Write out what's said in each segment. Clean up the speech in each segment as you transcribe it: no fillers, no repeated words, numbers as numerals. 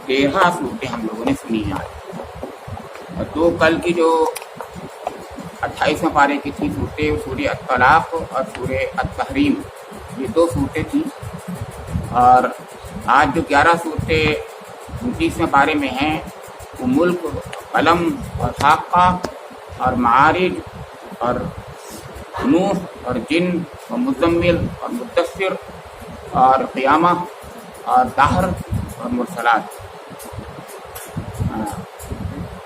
13 सूरतें हम लोगों ने सुनी हैं आज। तो कल की जो 28वें पारे की थी सूरतें, सूरह अत-तलाक और सूरह अत-तहरीम, ये 2 सूरतें थी। और आज जो 11 सूरतें 29वें पारे में हैं वो मुल्क, कलम और हाक़ा और मारिज और नूह और जिन और मुज़म्मिल और मुद्दस्सिर और क़ियामा और दहर और मुरसलात,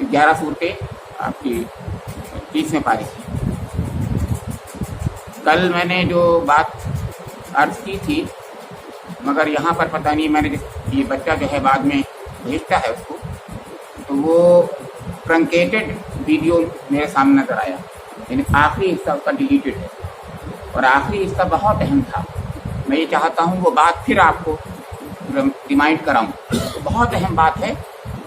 11 सूरतें आपकी 30वें पारे की। कल मैंने जो बात अर्ज़ की थी, मगर यहाँ पर पता नहीं, मैंने ये बच्चा जो है बाद में भेजता है उसको, तो वो ट्रंकेटेड वीडियो मेरे सामने नज़र आया, यानी आखिरी हिस्सा उसका डिलीटेड है और आखिरी हिस्सा बहुत अहम था। मैं ये चाहता हूँ वो बात फिर आपको रिमाइंड कराऊँ, तो बहुत अहम बात है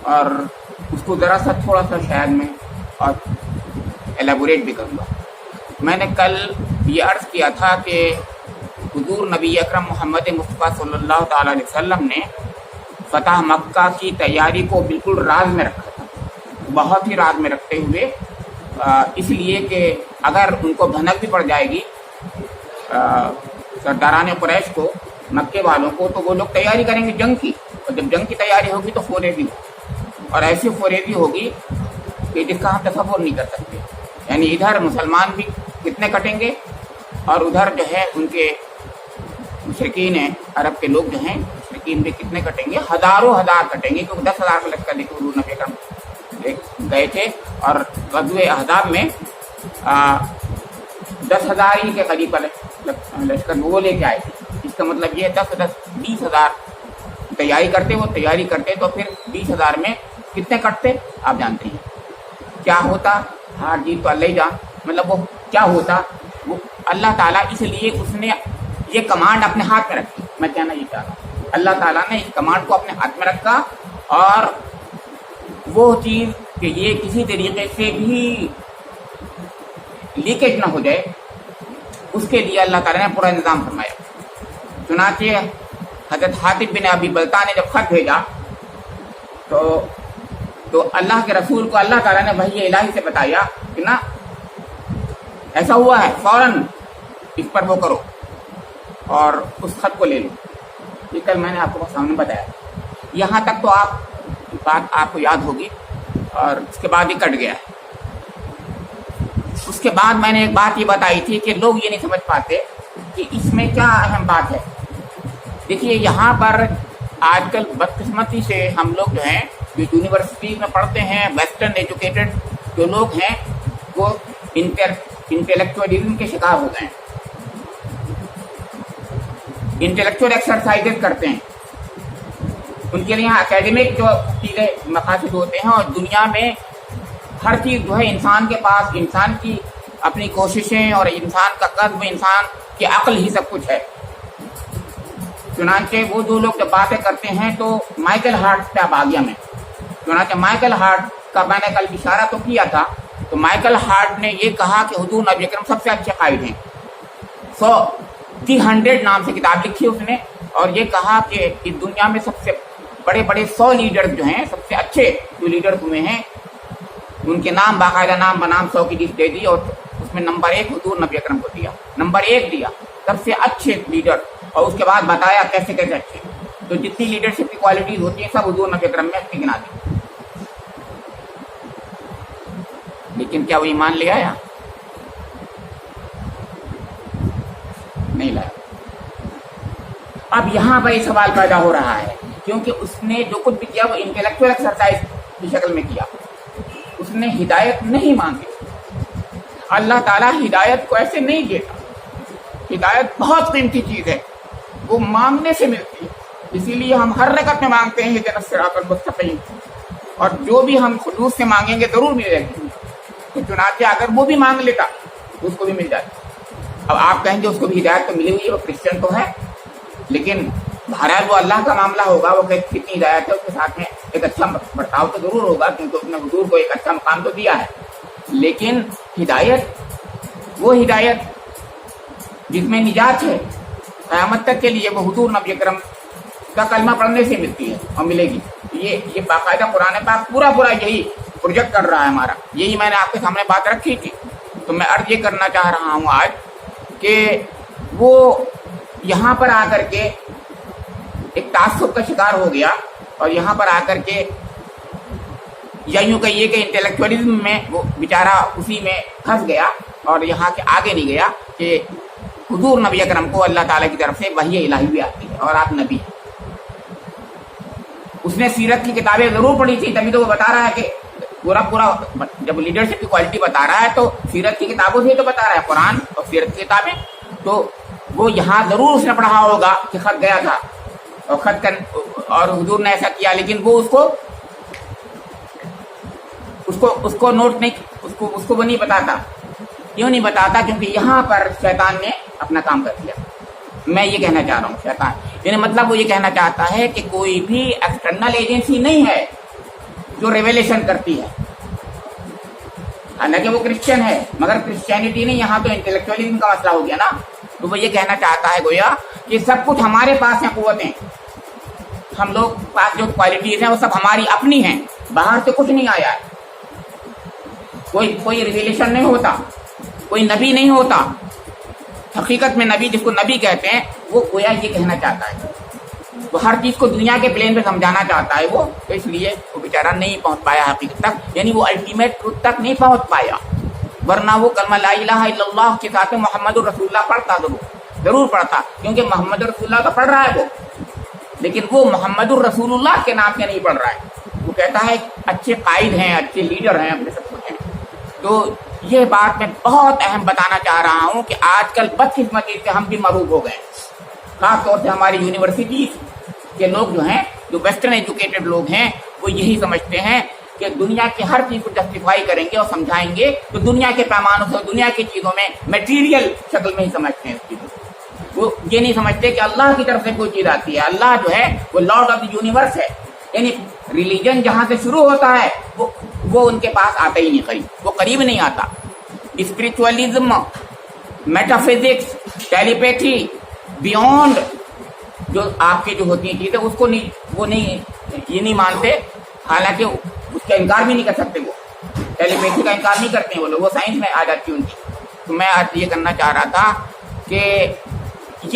और उसको ज़रा सा थोड़ा सा शायद मैं और एलेबोरेट भी करूँगा। मैंने कल ये अर्ज़ किया था कि हुज़ूर नबी अकरम मोहम्मद मुस्तफ़ा सल्लल्लाहु ताला अलैहि वसल्लम ने फ़तह मक्का की तैयारी को बिल्कुल राज में रखा था, बहुत ही राज में रखते हुए, इसलिए कि अगर उनको भनक भी पड़ जाएगी सरदारान कुरैश को, मक्के वालों को, तो वो लोग तैयारी करेंगे जंग की, और जब जंग की तैयारी होगी तो फ़ोरेज़ी होगी, और ऐसी फ़ोरेज़ी होगी कि जिसका हम तसव्वुर नहीं कर सकते। यानी इधर मुसलमान भी कितने कटेंगे और उधर जो है उनके मुशरिकीन अरब के लोग जो हैं, मुशरिकीन भी कितने कटेंगे, हज़ारों हज़ार कटेंगे, क्योंकि 10,000 का लश्कर लेकर हुज़ूर नबी अकरम गए थे और ग़ज़वे अहज़ाब में 10,000 ही के करीब का लश्कर वो लेके आए थे। इसका मतलब ये है 10-10 20,000 तैयारी करते तो फिर 20,000 में कितने कटते आप जानते हैं। क्या होता, हार जीत तो अल्लाह ही जान, मतलब वो क्या होता, वो अल्लाह ताला, इसलिए उसने ये कमांड अपने हाथ में रखी। मैं कहना ये चाह रहा हूँ, अल्लाह ताला ने इस कमांड को अपने हाथ में रखा और वो चीज़ कि ये किसी तरीके से भी लीकेज ना हो जाए, उसके लिए अल्लाह ताला ने पूरा इंतज़ाम फरमाया। चुनांचे हज़रत हातिब बिन अबी बल्ता ने जब खत भेजा तो अल्लाह के रसूल को अल्लाह ताला ने वही इलाही से बताया कि ना ऐसा हुआ है, फ़ौरन इस पर वो करो और उस खत को ले लो। ये कल मैंने आपको सामने बताया। यहाँ तक तो बात आपको याद होगी और उसके बाद ये कट गया है। उसके बाद मैंने एक बात ये बताई थी कि लोग ये नहीं समझ पाते कि इसमें क्या अहम बात है। देखिए, यहाँ पर आजकल बदकिस्मती से हम लोग जो हैं, जो यूनिवर्सिटी में पढ़ते हैं, वेस्टर्न एजुकेटेड जो लोग हैं, वो इंटेलेक्चुअलिज्म के शिकार हो गए हैं, इंटेलेक्चुअल एक्सरसाइजेज करते हैं। उनके लिए यहाँ एकेडमिक जो चीज़ें मकासद होते हैं, और दुनिया में हर चीज़ जो है इंसान के पास, इंसान की अपनी कोशिशें और इंसान का कद्म, इंसान की अक्ल ही सब कुछ है। चुनांचे वो जो लोग जब बातें करते हैं तो माइकल हार्ट पे अब आ गया मैं। चुनांचे माइकल हार्ट का मैंने कल इशारा तो किया था, तो माइकल हार्ट ने ये कहा कि हुज़ूर नबी अकरम सबसे अच्छे कायद हैं। 100 नाम से किताब लिखी उसने और ये कहा कि इस दुनिया में सबसे बड़े बड़े 100 लीडर जो हैं, सबसे अच्छे जो लीडर हुए हैं, उनके नाम बाकायदा नाम बनाम 100 की लिस्ट दे दी और उसमें नंबर 1 हुज़ूर नबी अकरम को दिया, नंबर 1 दिया सबसे अच्छे लीडर, और उसके बाद बताया कैसे कैसे अच्छे। तो जितनी लीडरशिप की क्वालिटीज होती है सब हुज़ूर नबी अकरम में अपनी गिना दी। लेकिन क्या वो ईमान ले आया? नहीं लाया। अब यहाँ पर सवाल पैदा हो रहा है, क्योंकि उसने जो कुछ भी किया वो इंटेलेक्चुअल एक्सरसाइज की शक्ल में किया, उसने हिदायत नहीं मांगी। अल्लाह ताला हिदायत को ऐसे नहीं देता। हिदायत बहुत कीमती चीज़ है, वो मांगने से मिलती है। इसीलिए हम हर रकत में मांगते हैं इहदिना सिरातल मुस्तकीम, और जो भी हम खुलूस से मांगेंगे ज़रूर मिलेगी। तो चुनांचे अगर वो भी मांग लेता तो उसको भी मिल जाती। अब आप कहेंगे उसको भी हिदायत तो मिली हुई है, वो क्रिश्चियन तो है, लेकिन बहरहाल वो अल्लाह का मामला होगा। वो कितनी हिदायत है, उसके साथ में एक अच्छा बर्ताव तो ज़रूर होगा, क्योंकि उसने हुजूर को एक अच्छा मकाम तो दिया है। लेकिन हिदायत, वो हिदायत जिसमें निजात है क़यामत तक के लिए, वो हुजूर नबी अकरम उसका कलमा पढ़ने से मिलती है और मिलेगी। ये बाकायदा कुरान पाक पूरा यही प्रोजेक्ट कर रहा है हमारा। यही मैंने आपके सामने बात रखी थी। तो मैं अर्ज ये करना चाह रहा हूँ आज कि वो यहाँ पर आकर के एक तासुब का शिकार हो गया और यहाँ पर आकर के या यूँ कहिए कि इंटेलेक्चुअलिज्म में वो बेचारा उसी में फंस गया और यहाँ के आगे नहीं गया कि हुजूर नबी अकरम को अल्लाह ताला की तरफ से वही इलाही भी आती है और आप नबी। उसने सीरत की किताबें जरूर पढ़ी थी, तभी तो वो बता रहा है कि पूरा जब लीडरशिप की क्वालिटी बता रहा है तो सीरत की किताबों से तो बता रहा है, कुरान और सीरत की किताबें। तो वो यहाँ जरूर उसने पढ़ा होगा कि खत गया था और खत कर और हुजूर ने ऐसा किया, लेकिन वो उसको नोट नहीं, उसको वो नहीं बताता। क्यों नहीं बताता? क्योंकि यहाँ पर शैतान ने अपना काम कर दिया। मैं ये कहना चाह रहा हूँ शैतान यानी मतलब वो ये कहना चाहता है कि कोई भी एक्सटर्नल एजेंसी नहीं है जो रेवलेशन करती है। हालांकि वो क्रिश्चियन है मगर क्रिश्चियनिटी नहीं, यहाँ तो इंटेलेक्चुअलिज्म का मसला हो गया ना। तो वो ये कहना चाहता है गोया कि सब कुछ हमारे पास है, कुव्वतें हम लोग पास जो क्वालिटीज हैं वो सब हमारी अपनी हैं, बाहर से कुछ नहीं आया है। कोई रिविलेशन नहीं होता, कोई नबी नहीं होता। हकीकत में नबी जिसको नबी कहते हैं वो गोया ये कहना चाहता है, वो हर चीज को दुनिया के प्लेन पे समझाना चाहता है वो। तो इसलिए वो बेचारा नहीं पहुंच पाया हकीकत तक, यानी वो अल्टीमेट ट्रुथ तक नहीं पहुंच पाया। वरना वो कलमा ला इलाहा इल्लल्लाह के साथ मोहम्मद रसूलुल्लाह पढ़ता जरूर पढ़ता, क्योंकि मोहम्मद रसूलुल्लाह तो पढ़ रहा है वो, लेकिन वो मोहम्मद रसूलुल्लाह के नाम से नहीं पढ़ रहा है। वो कहता है अच्छे कायद हैं, अच्छे लीडर हैं, अपने सब कुछ हैं। तो ये बात मैं बहुत अहम बताना चाह रहा हूँ कि आजकल बदकिस्मती से हम भी मरूब हो गए। खास तौर से हमारी यूनिवर्सिटी के लोग जो हैं, जो वेस्टर्न एजुकेटेड लोग हैं, वो यही समझते हैं कि दुनिया की हर चीज को जस्टिफाई करेंगे और समझाएंगे तो दुनिया के पैमानों से, दुनिया की चीजों में मटेरियल शक्ल में ही समझते हैं इस चीजों को। वो ये नहीं समझते कि अल्लाह की तरफ से कोई चीज आती है। अल्लाह जो है वो लॉर्ड ऑफ द यूनिवर्स है, यानी रिलीजन जहां से शुरू होता है वो उनके पास आता ही नहीं, वो करीब नहीं आता। स्पिरिचुअलिज्म, मेटाफिजिक्स, टेलीपैथी, बियॉन्ड जो आपके जो होती हैं चीजें उसको नहीं, वो नहीं, ये नहीं मानते। हालांकि उसका इनकार भी नहीं कर सकते, वो टेलीपैथी का इनकार नहीं करते हैं वो लोग, वो साइंस में आ जाती है उनकी। तो मैं आज ये करना चाह रहा था कि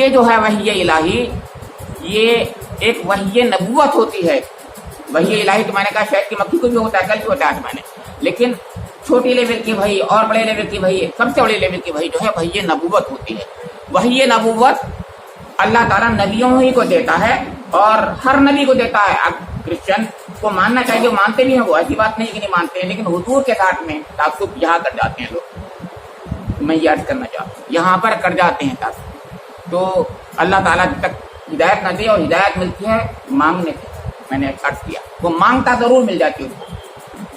ये जो है वही इलाही, ये एक वही नबूवत होती है। वही इलाही तो मैंने कहा शायद कि मक्की को भी होता है, कल भी होता है मैंने, लेकिन छोटी लेवल की वही और बड़े लेवल की वही, सबसे बड़े लेवल की वही जो है वही नबूवत होती है। वही नबूवत अल्लाह ताला नबियों ही को देता है और हर नबी को देता है। अब क्रिश्चियन को मानना चाहिए, वो मानते भी हैं, वो ऐसी बात नहीं कि नहीं मानते हैं, लेकिन हुजूर के साथ में तासुब यहाँ कर जाते हैं लोग। मैं ये अर्ज करना चाहता हूँ, यहाँ पर कर जाते हैं तासुब। तो अल्लाह ताला जब तक हिदायत न दे, और हिदायत मिलती है मांगने से, मैंने अर्ज किया, वो मांगता जरूर मिल जाती है उसको।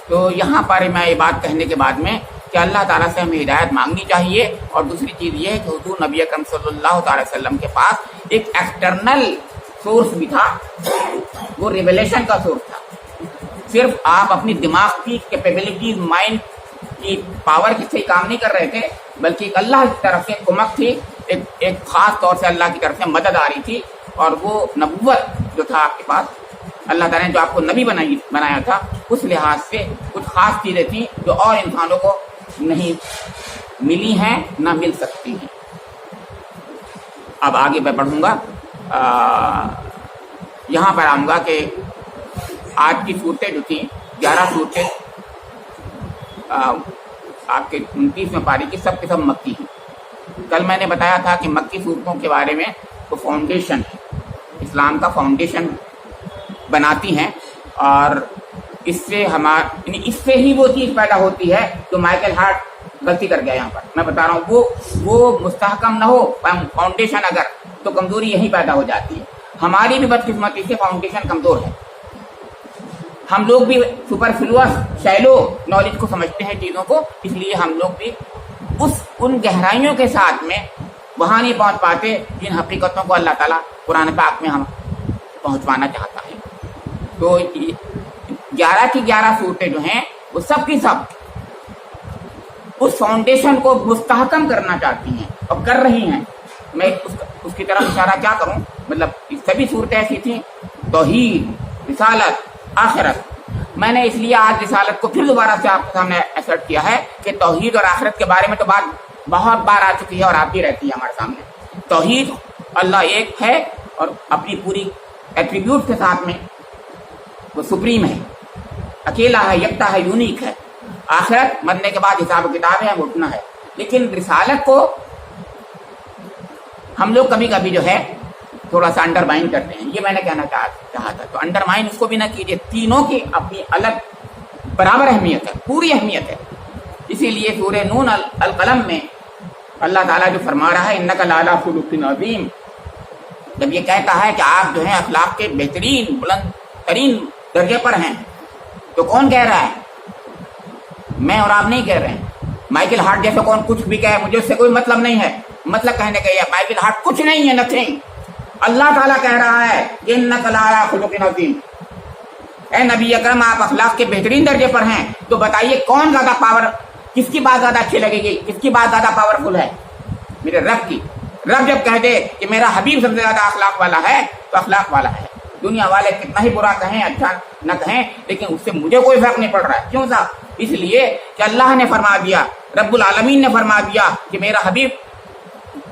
तो यहाँ पर मैं ये बात कहने के बाद में कि अल्लाह ताला से हमें हिदायत मांगनी चाहिए। और दूसरी चीज़ ये है कि हुजूर नबी अकरम सल्लल्लाहु अलैहि वसल्लम के पास एक एक्सटर्नल सोर्स भी था, वो रिवेलेशन का सोर्स था। सिर्फ आप अपनी दिमाग की कैपेबिलिटीज, माइंड की पावर से काम नहीं कर रहे थे, बल्कि अल्लाह की तरफ से कुमक थी, एक खास तौर से अल्लाह की तरफ से मदद आ रही थी। और वो नबूवत जो था आपके पास, अल्लाह ताला ने जो आपको नबी बनाया था, उस लिहाज से कुछ खास चीज़ें थी जो और इंसानों को नहीं मिली हैं, ना मिल सकती हैं। अब आगे मैं बढ़ूँगा, यहाँ पर आऊँगा कि आज की सूरतें जो थी 11 सूरतें आपके 29वें पारी की सब के सब मक्की हैं। कल मैंने बताया था कि मक्की सूरतों के बारे में तो फाउंडेशन है, इस्लाम का फाउंडेशन बनाती हैं, और इससे ही वो चीज़ पैदा होती है जो माइकल हार्ट गलती कर गया। यहाँ पर मैं बता रहा हूँ, वो मुस्तहकम ना हो फाउंडेशन अगर, तो कमजोरी यही पैदा हो जाती है। हमारी भी बदकिस्मती से फाउंडेशन कमजोर है। हम लोग भी सुपरफ्लुअस, शैलो नॉलेज को समझते हैं चीज़ों को, इसलिए हम लोग भी उन गहराइयों के साथ में वहाँ नहीं पहुँच पाते जिन हकीकतों को अल्लाह ताला कुरान पाक में हम पहुँचवाना चाहता है। तो 11 की 11 सूरतें जो हैं वो सब की सब उस फाउंडेशन को मुस्तहकम करना चाहती हैं और कर रही हैं। मैं उसकी तरफ इशारा क्या करूं, मतलब सभी सूरतें ऐसी थी توحید، رسالت، آخرت. میں نے اس لیے آج رسالت کو پھر دوبارہ سے آپ کے سامنے ایسرٹ کیا ہے کہ توحید اور آخرت کے بارے میں تو بات بہت بار آ چکی ہے اور آتی رہتی ہے ہمارے سامنے. توحید اللہ ایک ہے اور اپنی پوری ایٹریبیوٹ کے ساتھ میں وہ سپریم ہے، اکیلا ہے، یکتا ہے، یونیک ہے. آخرت مرنے کے بعد حساب و کتاب ہے، وہ اٹھنا ہے. لیکن رسالت کو ہم لوگ کبھی کبھی جو ہے تھوڑا سا انڈر مائن کرتے ہیں. یہ میں نے کہنا چاہا تھا. تو انڈر مائن اس کو بھی نہ کیجیے. تینوں کی اپنی الگ برابر اہمیت ہے، پوری اہمیت ہے. اسی لیے سورہ نون القلم میں اللہ تعالیٰ جو فرما رہا ہے انک لعلی خلق عظیم، جب یہ کہتا ہے کہ آپ جو ہیں اخلاق کے بہترین بلند ترین درجے پر ہیں، تو کون کہہ رہا ہے؟ میں اور آپ نہیں کہہ رہے ہیں. مائیکل ہارٹ جیسے کون کچھ بھی کہے، مجھے اس سے کوئی مطلب نہیں ہے. مطلب کہنے کا یہ مائیکل ہارٹ کچھ نہیں ہے، نتھنگ. اللہ تعالیٰ کہہ رہا ہے کہ انک لعلی خلق عظیم، اے نبی اکرم آپ اخلاق کے بہترین درجے پر ہیں. تو بتائیے کون زیادہ پاور، کس کی بات زیادہ اچھی لگے گی، کس کی بات زیادہ پاورفل ہے؟ میرے رب کی. رب جب کہہ دے کہ میرا حبیب سب سے زیادہ اخلاق والا ہے تو اخلاق والا ہے. دنیا والے کتنا ہی برا کہیں، اچھا نہ کہیں، لیکن اس سے مجھے کوئی فرق نہیں پڑ رہا ہے. کیوں صاحب؟ اس لیے کہ اللہ نے فرما دیا، رب العالمین نے فرما دیا کہ میرا حبیب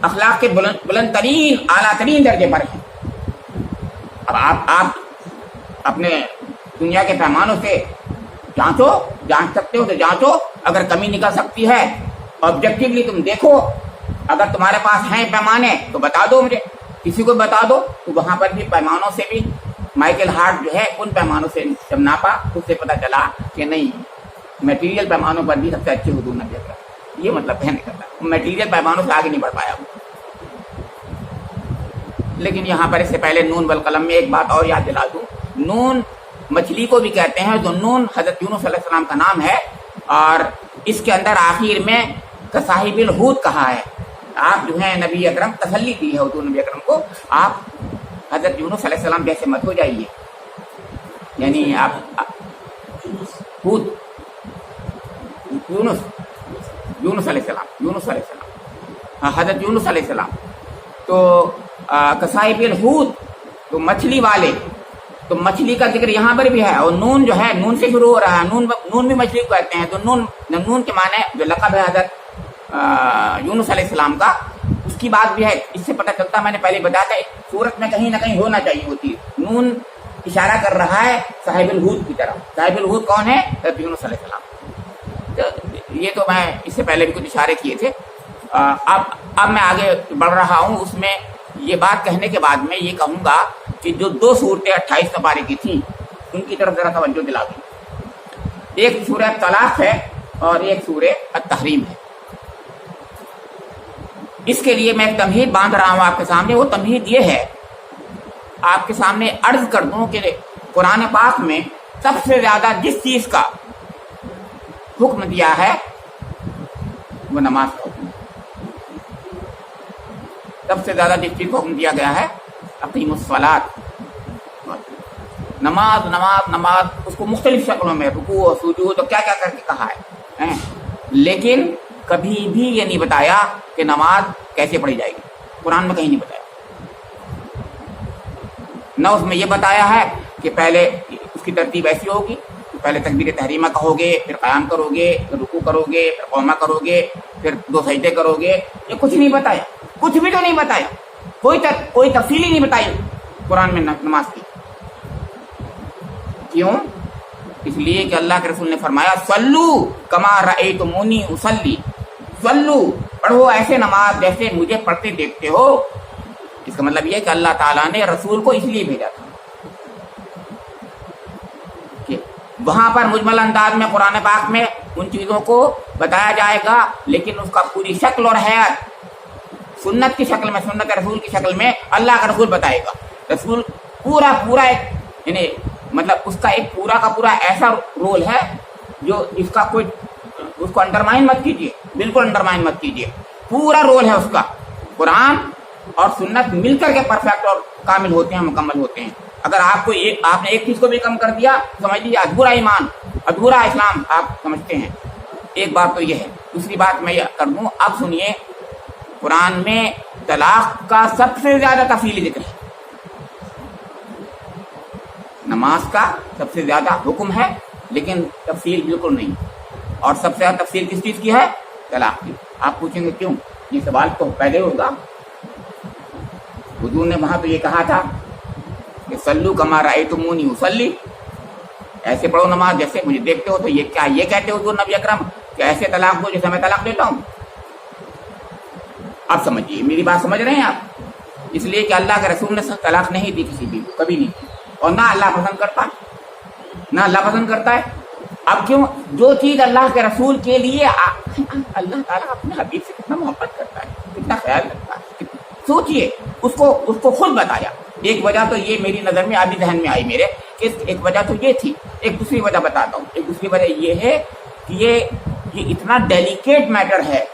اخلاق کے بلند ترین اعلیٰ ترین درجے پر ہے. اب آپ اپنے دنیا کے پیمانوں سے جانچ سکتے ہو تو جانچو. اگر کمی نکل سکتی ہے آبجیکٹیولی تم دیکھو. اگر تمہارے پاس ہیں پیمانے تو بتا دو مجھے، کسی کو بتا دو. تو وہاں پر بھی پیمانوں سے بھی مائیکل ہارٹ جو ہے ان پیمانوں سے جب ناپا اس سے پتا چلا کہ نہیں، میٹیریل پیمانوں پر بھی سب سے اچھے حضور نبی اکرم. یہ مطلب کہنے کا تھا. میٹیریل پیمانوں سے آگے نہیں بڑھ پایا وہ. لیکن یہاں پر اس سے پہلے نون والقلم میں ایک بات اور یاد دلا دوں. نون مچھلی کو بھی کہتے ہیں. تو نون حضرت یونس علیہ السلام کا نام ہے اور اس کے اندر آخر میں صاحب الحوت کہا ہے. آپ جو ہیں نبی اکرم تسلی دی ہے حضور نبی اکرم کو، آپ حضرت یونس علیہ السلام جیسے مت ہو جائیے. یعنی آپ حوت یونس علیہ السلام حضرت یونس علیہ السلام تو صاحب الحوت تو مچھلی والے. تو مچھلی کا ذکر یہاں پر بھی ہے. اور نون جو ہے نون سے شروع ہو رہا ہے. نون بھی مچھلی کو کہتے ہیں. تو نون کے معنی جو لقب ہے حضرت یونس علیہ السلام کا، اس کی بات بھی ہے. اس سے پتہ چلتا، میں نے پہلے بتایا تھا، سورت میں کہیں نہ کہیں ہونا چاہیے ہوتی. نون اشارہ کر رہا ہے صاحب الحوت کی طرف. صاحب الحوت کون ہے؟ حضرت یونس علیہ السلام. یہ تو میں اس سے پہلے بھی کچھ اشارے کیے تھے. اب میں آگے بڑھ رہا ہوں. اس میں یہ بات کہنے کے بعد میں یہ کہوں گا کہ جو 2 صورتیں 28 پارے کی تھیں ان کی طرف ذرا توجہ دلا دیں. ایک سورہ طلاق ہے اور ایک سورہ التحریم ہے. اس کے لیے میں ایک تمہید باندھ رہا ہوں آپ کے سامنے. وہ تمہید یہ ہے، آپ کے سامنے عرض کر دوں کہ قرآن پاک میں سب سے زیادہ جس چیز کا حکم دیا ہے وہ نماز کا حکم ہے. سب سے زیادہ جس چیز کو حکم دیا گیا ہے اقیم الصلاۃ. نماز نماز نماز، اس کو مختلف شکلوں میں رکوع و سجود تو کیا کیا کر کے کہا ہے. لیکن کبھی بھی یہ نہیں بتایا کہ نماز کیسے پڑھی جائے گی. قرآن میں کہیں نہیں بتایا. نہ اس میں یہ بتایا ہے کہ پہلے اس کی ترتیب ایسی ہوگی، پہلے تکبیر تحریمہ کہو گے، پھر قیام کرو گے، پھر رکوع کرو گے، پھر قومہ کرو گے، پھر 2 سجدے کرو گے. یہ کچھ نہیں بتایا. کچھ بھی تو نہیں بتایا. کوئی تفصیل ہی نہیں بتائی قرآن میں نماز کی. کیوں؟ اس لیے کہ اللہ کے رسول نے فرمایا صلو کما رأیتمونی اصلی. صلو، پڑھو ایسے نماز جیسے مجھے پڑھتے دیکھتے ہو. اس کا مطلب یہ کہ اللہ تعالیٰ نے رسول کو اس لیے بھیجا تھا کہ وہاں پر مجمل انداز میں قرآن پاک میں ان چیزوں کو بتایا جائے گا، لیکن اس کا پوری شکل اور حیات سنت کی شکل میں، سنت رسول کی شکل میں اللہ کا رسول بتائے گا. رسول پورا ایک یعنی مطلب اس کا ایک پورا کا پورا ایسا رول ہے جو اس کا کوئی، اس کو انڈرمائن مت کیجیے، بالکل انڈرمائن مت کیجیے. پورا رول ہے اس کا. قرآن اور سنت مل کر کے پرفیکٹ اور کامل ہوتے ہیں، مکمل ہوتے ہیں. اگر آپ نے ایک چیز کو بھی کم کر دیا سمجھ لیجیے ادھورا ایمان، ادھورا اسلام آپ سمجھتے ہیں. ایک بات تو یہ ہے. دوسری بات میں یہ کر دوں، اب سنیے. قرآن میں طلاق کا سب سے زیادہ تفصیلی ذکر ہے. نماز کا سب سے زیادہ حکم ہے، لیکن تفصیل بالکل نہیں، اور سب سے زیادہ تفصیل کس چیز کی ہے؟ طلاق کی۔ آپ پوچھیں گے کیوں؟ یہ سوال تو پہلے ہوگا۔ حضور نے وہاں تو یہ کہا تھا کہ صلو کما رأیتمونی اصلی، ایسے پڑھو نماز جیسے مجھے دیکھتے ہو۔ تو یہ کیا یہ کہتے ہو حضور نبی اکرم کہ ایسے طلاق دو جیسے میں طلاق دیتا ہوں؟ اب سمجھیے، میری بات سمجھ رہے ہیں آپ؟ اس لیے کہ اللہ کے رسول نے طلاق نہیں دی کسی بھی کو، کبھی نہیں کی، اور نہ اللہ پسند کرتا، نہ اللہ پسند کرتا ہے۔ اب کیوں؟ جو چیز اللہ کے رسول کے لیے اللہ تعالیٰ اپنے حبیب سے کتنا محبت کرتا ہے، کتنا خیال رکھتا ہے، سوچئے، اس کو خود بتایا۔ ایک وجہ تو یہ میری نظر میں ابھی ذہن میں آئی میرے کہ ایک وجہ تو یہ تھی، ایک دوسری وجہ بتاتا ہوں۔ ایک دوسری وجہ یہ ہے کہ یہ اتنا ڈیلیکیٹ میٹر ہے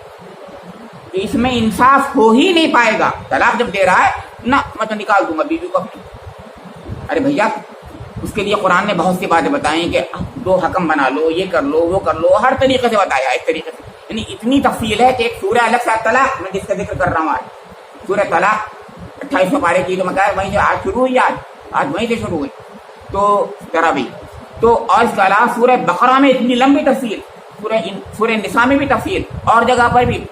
کہ اس میں انصاف ہو ہی نہیں پائے گا۔ طلاق جب دے رہا ہے نہ میں تو نکال دوں گا بیوی کو اپنی، ارے بھیا اس کے لیے قرآن نے بہت سی باتیں بتائیں کہ دو حکم بنا لو، یہ کر لو، وہ کر لو، ہر طریقے سے بتایا ایک طریقے سے، یعنی اتنی تفصیل ہے کہ ایک سورہ الگ سے طلاق میں جس کا ذکر کر رہا ہوں آج، سورہ طلاق 28 پارے کی جو مکہ وہیں سے آج شروع ہوئی، آج وہیں سے شروع ہوئی، تو ذرا بھی تو، اور اس کے علاوہ سورہ بقرہ میں اتنی لمبی تفصیل، سورہ نساء میں بھی تفصیل، اور جگہ پر بھی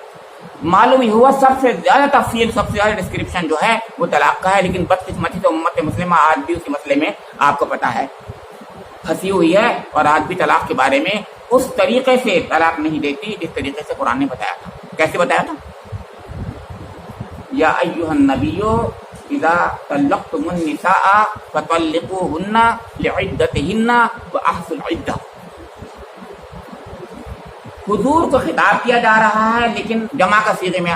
معلوم ہی ہوا سب سے زیادہ تفصیل، سب سے زیادہ ڈسکرپشن جو ہے وہ طلاق کا ہے۔ لیکن بدقسمتی سے امت مسلمہ آج بھی اسی مسئلے میں آپ کو پتا ہے پھنسی ہوئی ہے، اور آج بھی طلاق کے بارے میں اس طریقے سے طلاق نہیں دیتی جس طریقے سے قرآن نے بتایا تھا۔ کیسے بتایا تھا؟ یا ایھا النبی اذا طلقتم النساء فطلقوهن لعدتهن واحصوا العدة۔ حضور کو خطاب کیا جا رہا ہے، لیکن جمع کا صیغے میں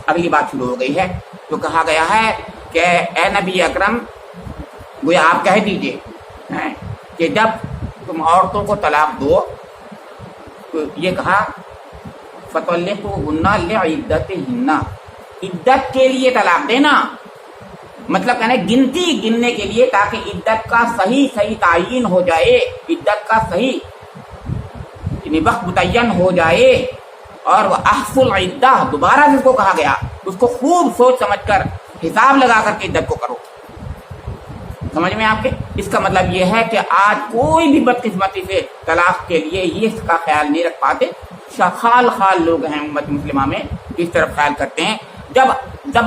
اگلی بات شروع ہو گئی ہے، تو کہا گیا ہے کہ اے نبی اکرم، گویا آپ کہہ دیجئے کہ جب تم عورتوں کو طلاق دو تو یہ کہا فطلقوهن لعدتهن، عدت کے لیے طلاق دینا، مطلب کہنا گنتی گننے کے لیے، تاکہ عدت کا صحیح تعین ہو جائے، عدت کا صحیح یعنی وقت متعین ہو جائے، اور وہ احصوا العدہ دوبارہ جس کو کہا گیا اس کو خوب سوچ سمجھ کر حساب لگا کر کے عدت کو کرو۔ سمجھ میں آپ کے؟ اس کا مطلب یہ ہے کہ آج کوئی بھی بدقسمتی سے طلاق کے لیے یہ اس کا خیال نہیں رکھ پاتے۔ خال لوگ ہیں امت مسلمہ میں اس طرف خیال کرتے ہیں، جب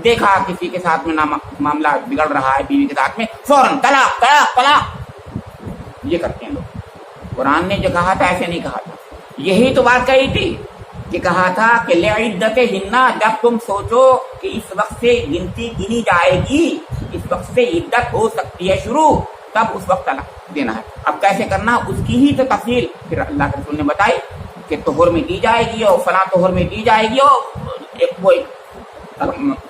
دیکھا کسی کے ساتھ میں معاملہ بگڑ رہا ہے بیوی کے ساتھ میں، فوراً طلاق طلاق طلاق، یہ کرتے ہیں لوگ۔ قرآن نے جو کہا تھا ایسے نہیں کہا تھا، یہی تو بات کہی تھی کہ کہا تھا کہ لعدتہن، جب تم سوچو کہ اس وقت سے گنتی گنی جائے گی، اس وقت سے عدت ہو سکتی ہے شروع، تب اس وقت طلاق دینا ہے۔ اب کیسے کرنا اس کی ہی تو تفصیل پھر اللہ کے رسول نے بتائی کہ طہر میں دی جائے گی اور فلاں طہر میں دی جائے گی، اور وہ ایک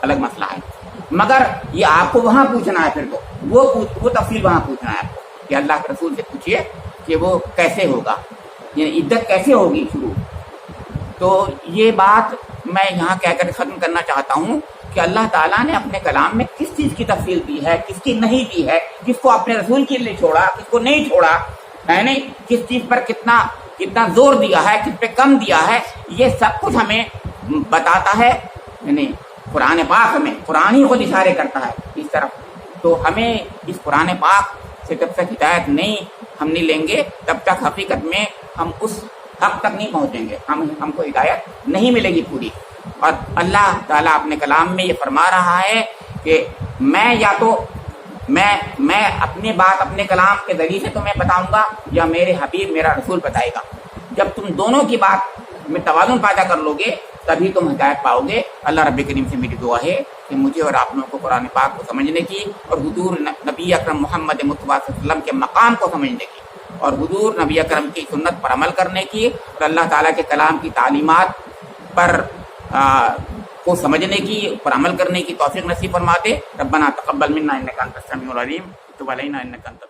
الگ مسئلہ ہے، مگر یہ آپ کو وہاں پوچھنا ہے، پھر تو وہ تفصیل وہاں پوچھنا ہے آپ کو کہ اللہ کے رسول سے پوچھیے کہ وہ کیسے ہوگا، یعنی عدت کیسے ہوگی شروع۔ تو یہ بات میں یہاں کہہ کر ختم کرنا چاہتا ہوں کہ اللہ تعالیٰ نے اپنے کلام میں کس چیز کی تفصیل دی ہے، کس کی نہیں دی ہے، کس کو اپنے رسول کے لیے چھوڑا، کس کو نہیں چھوڑا ہے، نہیں کس چیز پر کتنا زور دیا ہے، کس پہ کم دیا ہے، یہ سب کچھ ہمیں بتاتا ہے، یعنی قرآن پاک ہمیں، قرآن ہی خود اشارے کرتا ہے اس طرف۔ تو ہمیں اس قرآن پاک سے جب تک ہدایت ہم نہیں لیں گے، تب تک حقیقت میں ہم اس حق تک نہیں پہنچیں گے، ہم کو ہدایت نہیں ملے گی پوری۔ اور اللہ تعالیٰ اپنے کلام میں یہ فرما رہا ہے کہ میں اپنی بات اپنے کلام کے ذریعے سے تمہیں بتاؤں گا، یا میرے حبیب میرا رسول بتائے گا۔ جب تم دونوں کی بات میں توازن پیدا کر لو گے تبھی تم ہدایت پاؤ گے۔ اللہ رب کریم سے میری دعا ہے کہ مجھے اور آپ لوگوں کو قرآن پاک کو سمجھنے کی، اور حضور نبی اکرم محمد مصطفیٰ صلی اللہ علیہ وسلم کے مقام کو سمجھنے کی، اور حضور نبی اکرم کی سنت پر عمل کرنے کی، اور اللہ تعالیٰ کے کلام کی تعلیمات پر کو سمجھنے کی، پر عمل کرنے کی توفیق نصیب فرما دے۔ ربنا تقبل منا انک انت السمیع العلیم وتب علینا انک انت